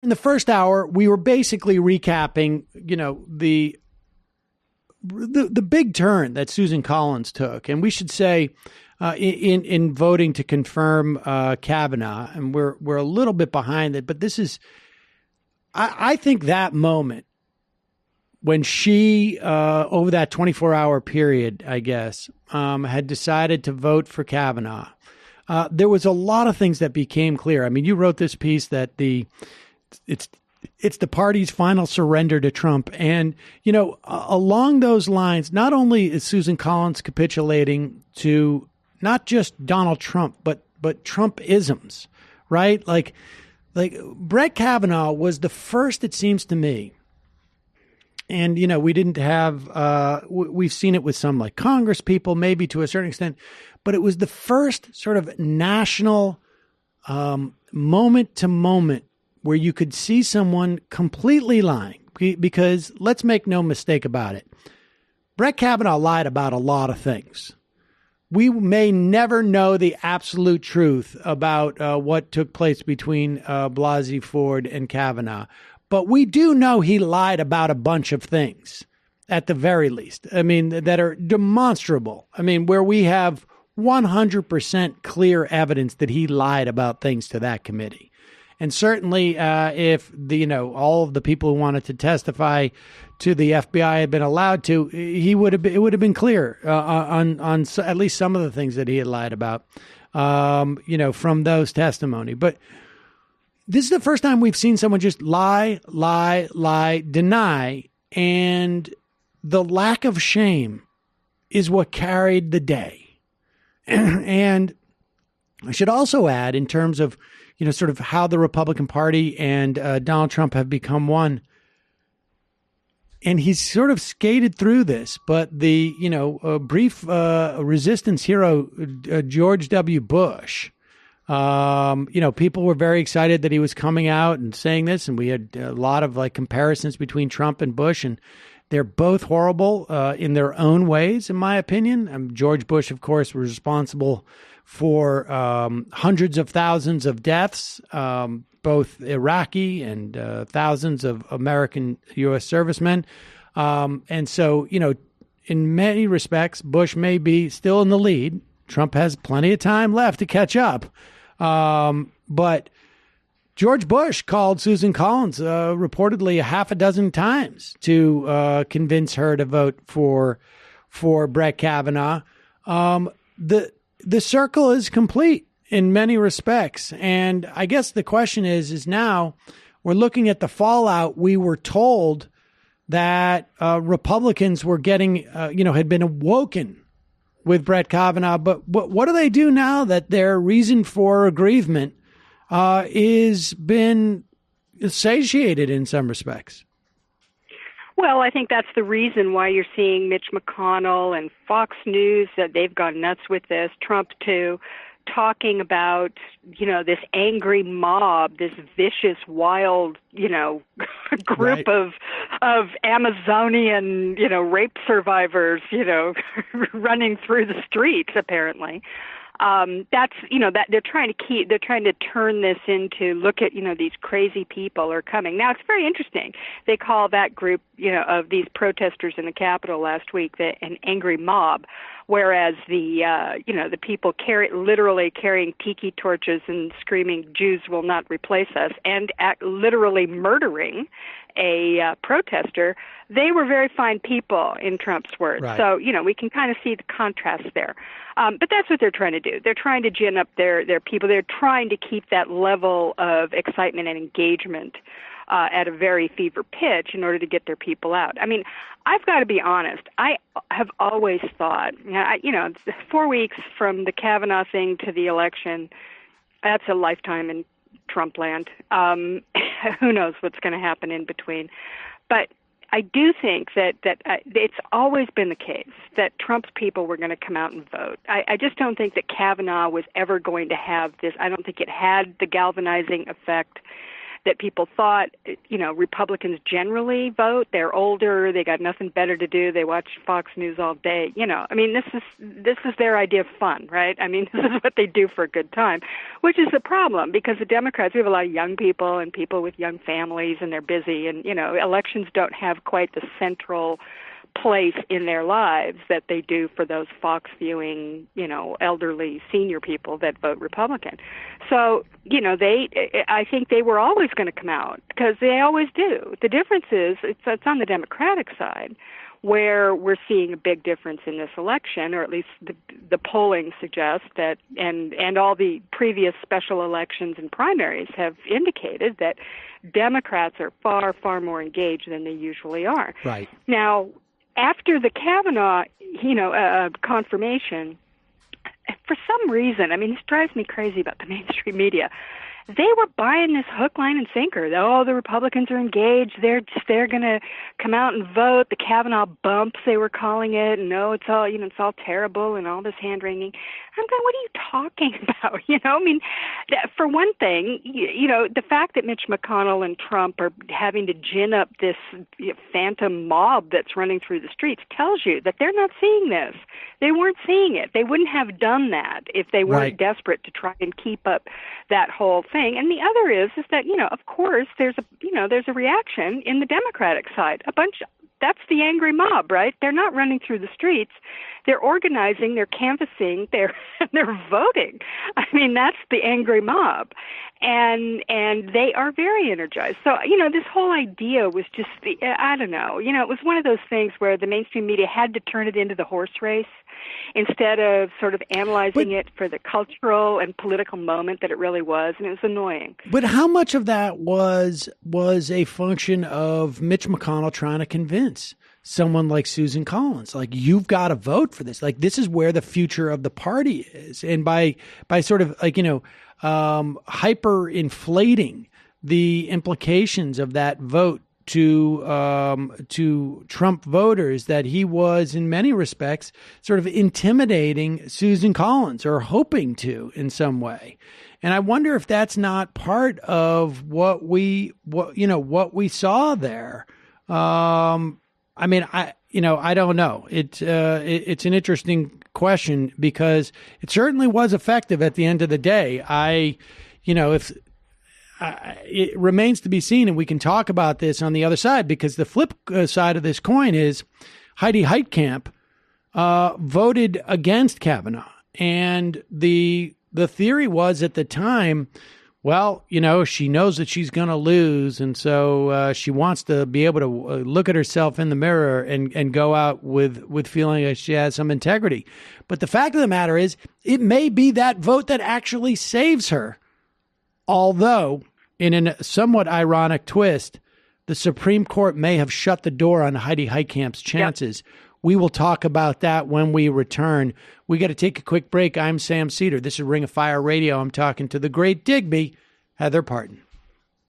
In the first hour, we were basically recapping, the big turn that Susan Collins took. And we should say in voting to confirm Kavanaugh, and we're a little bit behind it, but this is, I think that moment when she, over that 24-hour period, I guess, had decided to vote for Kavanaugh, there was a lot of things that became clear. I mean, you wrote this piece that it's the party's final surrender to Trump. And, along those lines, not only is Susan Collins capitulating to not just Donald Trump, but Trump-isms, right? Like Brett Kavanaugh was the first, it seems to me. And, we didn't have, we've seen it with some like Congress people, maybe to a certain extent, but it was the first sort of national moment to moment where you could see someone completely lying, because let's make no mistake about it. Brett Kavanaugh lied about a lot of things. We may never know the absolute truth about what took place between Blasey Ford and Kavanaugh, but we do know he lied about a bunch of things, at the very least. I mean, that are demonstrable. I mean, where we have 100% clear evidence that he lied about things to that committee. And certainly, if all of the people who wanted to testify to the FBI had been allowed to, it would have been clear on at least some of the things that he had lied about, from those testimony. But this is the first time we've seen someone just lie, deny, and the lack of shame is what carried the day. And I should also add, in terms of sort of how the Republican Party and Donald Trump have become one. And he's sort of skated through this, but the, brief resistance hero, George W. Bush, people were very excited that he was coming out and saying this. And we had a lot of comparisons between Trump and Bush, and they're both horrible in their own ways, in my opinion. George Bush, of course, was responsible for hundreds of thousands of deaths, both Iraqi and thousands of American U.S. servicemen. And so, in many respects, Bush may be still in the lead. Trump has plenty of time left to catch up. But George Bush called Susan Collins reportedly a half a dozen times to convince her to vote for Brett Kavanaugh. The circle is complete in many respects. And I guess the question is now we're looking at the fallout. We were told that Republicans were getting, had been awoken with Brett Kavanaugh. But what do they do now that their reason for aggrievement is been satiated in some respects? Well, I think that's the reason why you're seeing Mitch McConnell and Fox News, that they've gone nuts with this, Trump too, talking about, this angry mob, this vicious, wild, group right. of Amazonian, rape survivors, running through the streets, apparently. That's, that they're trying to turn this into, look at, these crazy people are coming. Now, it's very interesting. They call that group, of these protesters in the Capitol last week, an angry mob, whereas the people literally carrying tiki torches and screaming, "Jews will not replace us," and literally murdering a protester, they were very fine people, in Trump's words. Right. So, we can kind of see the contrast there. But that's what they're trying to do. They're trying to gin up their people. They're trying to keep that level of excitement and engagement at a very fever pitch in order to get their people out. I mean, I've got to be honest. I have always thought, 4 weeks from the Kavanaugh thing to the election, that's a lifetime in Trump land. Who knows what's going to happen in between. But I do think that it's always been the case that Trump's people were going to come out and vote. I just don't think that Kavanaugh was ever going to have this. I don't think it had the galvanizing effect that people thought, Republicans generally vote. They're older, they got nothing better to do, they watch Fox News all day. This is their idea of fun, right? I mean, this is what they do for a good time, which is the problem, because the Democrats, we have a lot of young people and people with young families, and they're busy, and elections don't have quite the central place in their lives that they do for those Fox viewing, elderly senior people that vote Republican. So, I think they were always going to come out, because they always do. The difference is it's on the Democratic side where we're seeing a big difference in this election, or at least the polling suggests that, and all the previous special elections and primaries have indicated that Democrats are far, far more engaged than they usually are. Right. Now, after the Kavanaugh, confirmation, for some reason, this drives me crazy about the mainstream media. They were buying this hook, line, and sinker. Oh, the Republicans are engaged. They're going to come out and vote. The Kavanaugh bumps, they were calling it. And no, it's all it's all terrible and all this hand wringing. I'm going, what are you talking about? For one thing, the fact that Mitch McConnell and Trump are having to gin up this phantom mob that's running through the streets tells you that they're not seeing this. They weren't seeing it. They wouldn't have done that if they weren't desperate to try and keep up that whole thing. And the other is that, of course, there's a reaction in the Democratic side. That's the angry mob, right? They're not running through the streets. They're organizing, they're canvassing, they're voting. That's the angry mob. And they are very energized. So, this whole idea was just, I don't know, it was one of those things where the mainstream media had to turn it into the horse race instead of sort of analyzing it for the cultural and political moment that it really was, and it was annoying. But how much of that was a function of Mitch McConnell trying to convince someone like Susan Collins, like, you've got to vote for this. Like, this is where the future of the party is. And by sort of hyper inflating the implications of that vote to Trump voters, that he was in many respects sort of intimidating Susan Collins, or hoping to in some way. And I wonder if that's not part of what we saw there. I don't know. It's an interesting question, because it certainly was effective at the end of the day. It remains to be seen, and we can talk about this on the other side, because the flip side of this coin is Heidi Heitkamp voted against Kavanaugh, and the theory was at the time, well, she knows that she's going to lose, and so she wants to be able to look at herself in the mirror and go out with feeling like she has some integrity. But the fact of the matter is, it may be that vote that actually saves her. Although, in a somewhat ironic twist, the Supreme Court may have shut the door on Heidi Heitkamp's chances. Yep. We will talk about that when we return. We got to take a quick break. I'm Sam Seder. This is Ring of Fire Radio. I'm talking to the great Digby, Heather Parton.